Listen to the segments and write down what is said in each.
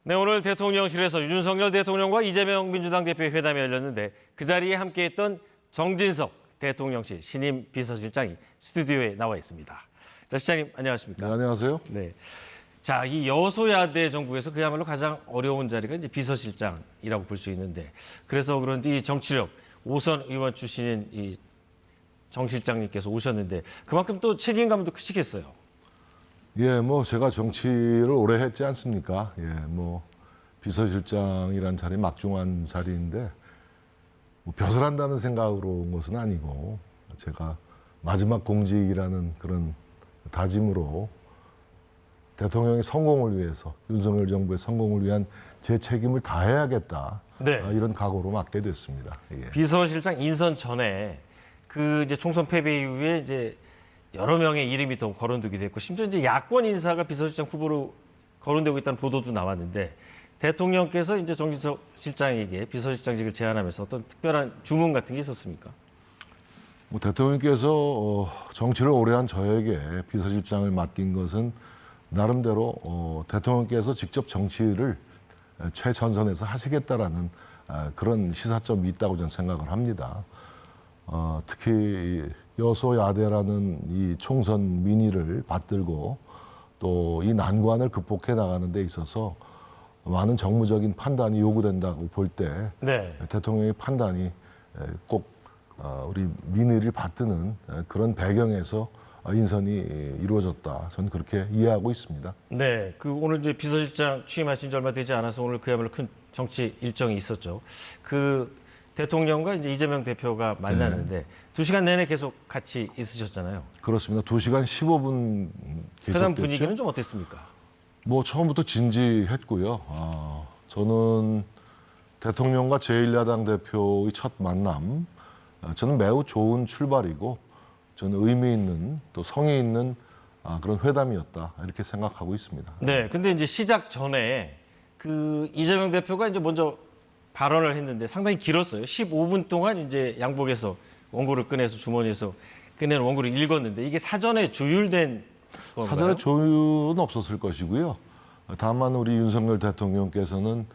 네, 오늘 대통령실에서 윤석열 대통령과 이재명 민주당 대표의 회담이 열렸는데 그 자리에 함께했던 정진석 대통령실 신임 비서실장이 스튜디오에 나와 있습니다. 자, 실장님 안녕하십니까? 네, 안녕하세요. 네. 자, 이 여소야대 정국에서 그야말로 가장 어려운 자리가 이제 비서실장이라고 볼 수 있는데 그래서 그런지 이 정치력 5선 의원 출신인 이 정 실장님께서 오셨는데 그만큼 또 책임감도 크시겠어요. 예, 뭐 제가 정치를 오래 했지 않습니까? 예, 뭐 비서실장이란 자리 막중한 자리인데 뭐 벼슬 한다는 생각으로 온 것은 아니고 제가 마지막 공직이라는 그런 다짐으로 대통령의 성공을 위해서 윤석열 정부의 성공을 위한 제 책임을 다해야겠다. 네. 이런 각오로 맡게 됐습니다. 예. 비서실장 인선 전에 그 이제 총선 패배 이후에 이제 여러 명의 이름이 더 거론되기도 했고 심지어 이제 야권 인사가 비서실장 후보로 거론되고 있다는 보도도 나왔는데 대통령께서 이제 정진석 실장에게 비서실장직을 제안하면서 어떤 특별한 주문 같은 게 있었습니까? 뭐 대통령께서 정치를 오래 한 저에게 비서실장을 맡긴 것은 나름대로 대통령께서 직접 정치를 최전선에서 하시겠다라는 그런 시사점이 있다고 저는 생각을 합니다. 특히 여소야대라는 이 총선 민의를 받들고 또 이 난관을 극복해 나가는 데 있어서 많은 정무적인 판단이 요구된다고 볼 때 네. 대통령의 판단이 꼭 우리 민의를 받드는 그런 배경에서 인선이 이루어졌다. 저는 그렇게 이해하고 있습니다. 네, 그 오늘 이제 비서실장 취임하신 지 얼마 되지 않아서 오늘 그야말로 큰 정치 일정이 있었죠. 그 대통령과 이제 이재명 대표가 만났는데 2시간 내내 계속 같이 있으셨잖아요. 그렇습니다. 2시간 15분 회담 계속됐죠. 분위기는 좀 어땠습니까? 뭐 처음부터 진지했고요. 저는 대통령과 제1야당 대표의 첫 만남, 저는 매우 좋은 출발이고 저는 의미 있는 또 성의 있는 그런 회담이었다 이렇게 생각하고 있습니다. 네, 근데 이제 시작 전에 그 이재명 대표가 이제 먼저 발언을 했는데 상당히 길었어요. 15분 동안 이제 양복에서 원고를 꺼내서 주머니에서 꺼낸 원고를 읽었는데 이게 사전에 조율된 건가요? 사전에 조율은 없었을 것이고요. 다만 우리 윤석열 대통령께서는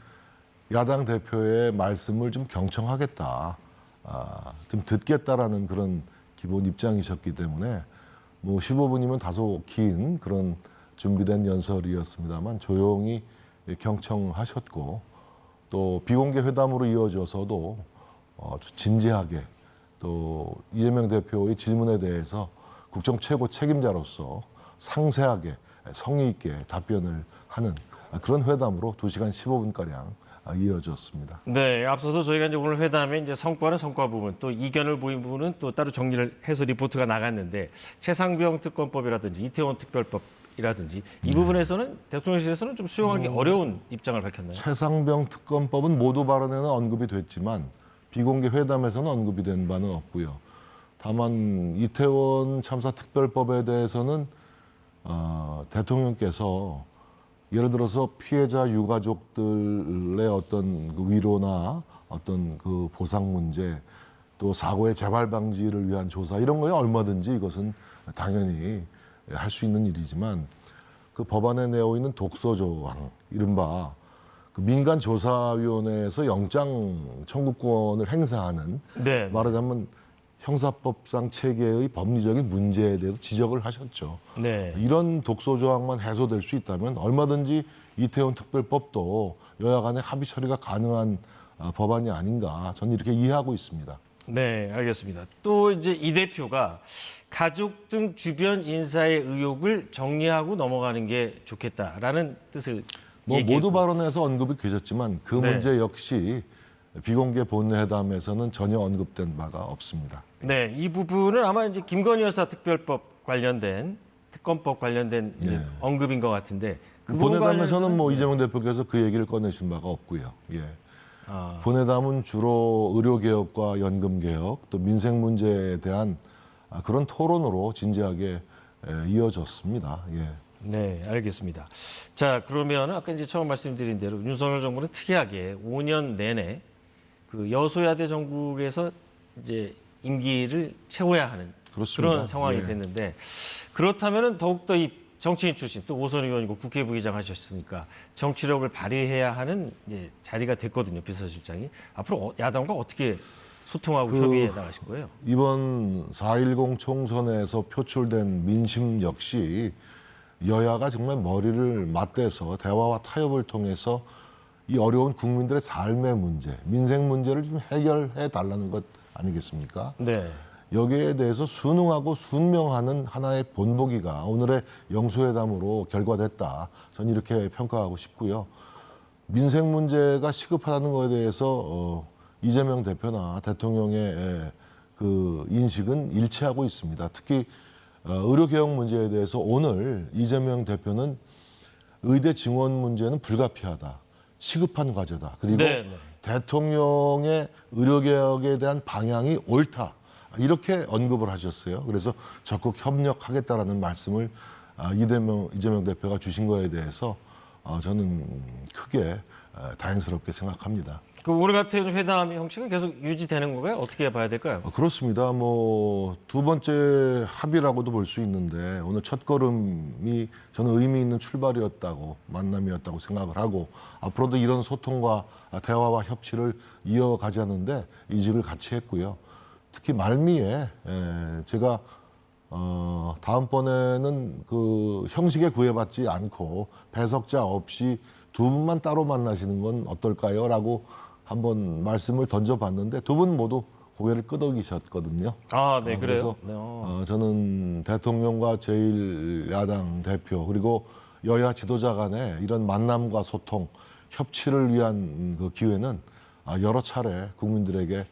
야당 대표의 말씀을 좀 경청하겠다, 좀 듣겠다라는 그런 기본 입장이셨기 때문에 뭐 15분이면 다소 긴 그런 준비된 연설이었습니다만 조용히 경청하셨고 또 비공개 회담으로 이어져서도 진지하게 또 이재명 대표의 질문에 대해서 국정 최고 책임자로서 상세하게 성의 있게 답변을 하는 그런 회담으로 2시간 15분가량 이어졌습니다. 네, 앞서서 저희가 이제 오늘 회담의 이제 성과는 성과 부분, 또 이견을 보인 부분은 또 따로 정리를 해서 리포트가 나갔는데 최상병 특검법이라든지 이태원 특별법이라든지 이 부분에서는 대통령실에서는 좀 수용하기 어려운 입장을 밝혔나요? 최상병 특검법은 모두 발언에는 언급이 됐지만 비공개 회담에서는 언급이 된 바는 없고요. 다만 이태원 참사 특별법에 대해서는 대통령께서 예를 들어서 피해자 유가족들의 어떤 그 위로나 어떤 그 보상 문제 또 사고의 재발 방지를 위한 조사 이런 거에 얼마든지 이것은 당연히 할 수 있는 일이지만 그 법안에 내어 있는 독소 조항 이른바 그 민간조사위원회에서 영장 청구권을 행사하는 네. 말하자면 형사법상 체계의 법리적인 문제에 대해서 지적을 하셨죠. 네. 이런 독소 조항만 해소될 수 있다면 얼마든지 이태원 특별법도 여야 간의 합의 처리가 가능한 법안이 아닌가 저는 이렇게 이해하고 있습니다. 네, 알겠습니다. 또 이제 이 대표가 가족 등 주변 인사의 의혹을 정리하고 넘어가는 게 좋겠다라는 뜻을 뭐 얘기했고. 모두 발언에서 언급이 되셨지만 그 네. 문제 역시 비공개 본회담에서는 전혀 언급된 바가 없습니다. 네, 이 부분은 아마 이제 김건희 여사 특별법 관련된 특검법 관련된 이제 네. 언급인 것 같은데 그 부분 본회담에서는 관련해서는- 뭐 이재명 대표께서 그 얘기를 꺼내신 바가 없고요. 예. 아, 본회담은 주로 의료개혁과 연금개혁 또 민생 문제에 대한 그런 토론으로 진지하게 이어졌습니다. 예. 네, 알겠습니다. 자, 그러면 아까 이제 처음 말씀드린 대로 윤석열 정부는 특이하게 5년 내내 그 여소야대 정국에서 이제 임기를 채워야 하는 그렇습니다. 그런 상황이 예. 됐는데 그렇다면은 더욱더 이 정치인 출신 또 오선 의원이고 국회부의장 하셨으니까 정치력을 발휘해야 하는 이제 자리가 됐거든요. 비서실장이. 앞으로 야당과 어떻게 소통하고 협의해 나가신 거예요? 이번 4.10 총선에서 표출된 민심 역시 여야가 정말 머리를 맞대서 대화와 타협을 통해서 이 어려운 국민들의 삶의 문제, 민생 문제를 좀 해결해 달라는 것 아니겠습니까? 네. 여기에 대해서 순응하고 순명하는 하나의 본보기가 오늘의 영수회담으로 결과됐다. 저는 이렇게 평가하고 싶고요. 민생 문제가 시급하다는 것에 대해서 이재명 대표나 대통령의 그 인식은 일치하고 있습니다. 특히 의료개혁 문제에 대해서 오늘 이재명 대표는 의대 증원 문제는 불가피하다. 시급한 과제다. 그리고 네. 대통령의 의료개혁에 대한 방향이 옳다. 이렇게 언급을 하셨어요. 그래서 적극 협력하겠다라는 말씀을 이재명 대표가 주신 거에 대해서 저는 크게 다행스럽게 생각합니다. 그 오늘 같은 회담 형식은 계속 유지되는 건가요? 어떻게 봐야 될까요? 그렇습니다. 뭐 두 번째 합의라고도 볼 수 있는데 오늘 첫 걸음이 저는 의미 있는 출발이었다고 만남이었다고 생각을 하고 앞으로도 이런 소통과 대화와 협치를 이어가자는데 이직을 같이 했고요. 특히 말미에 제가 다음번에는 그 형식에 구애받지 않고 배석자 없이 두 분만 따로 만나시는 건 어떨까요? 라고 한번 말씀을 던져봤는데 두 분 모두 고개를 끄덕이셨거든요. 아, 네, 그래요? 그래서 저는 대통령과 제1야당 대표 그리고 여야 지도자 간의 이런 만남과 소통, 협치를 위한 그 기회는 여러 차례 국민들에게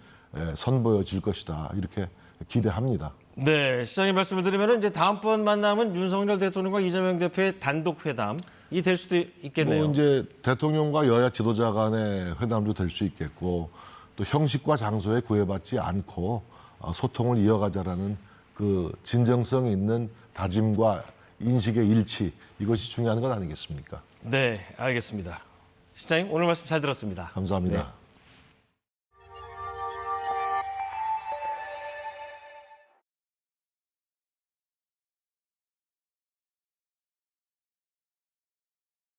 선보여질 것이다. 이렇게 기대합니다. 네, 시장님 말씀을 드리면 이제 다음번 만남은 윤석열 대통령과 이재명 대표의 단독 회담이 될 수도 있겠네요. 뭐 이제 대통령과 여야 지도자 간의 회담도 될 수 있겠고 또 형식과 장소에 구애받지 않고 소통을 이어가자라는 그 진정성 있는 다짐과 인식의 일치 이것이 중요한 것 아니겠습니까? 네, 알겠습니다. 시장님 오늘 말씀 잘 들었습니다. 감사합니다. 네.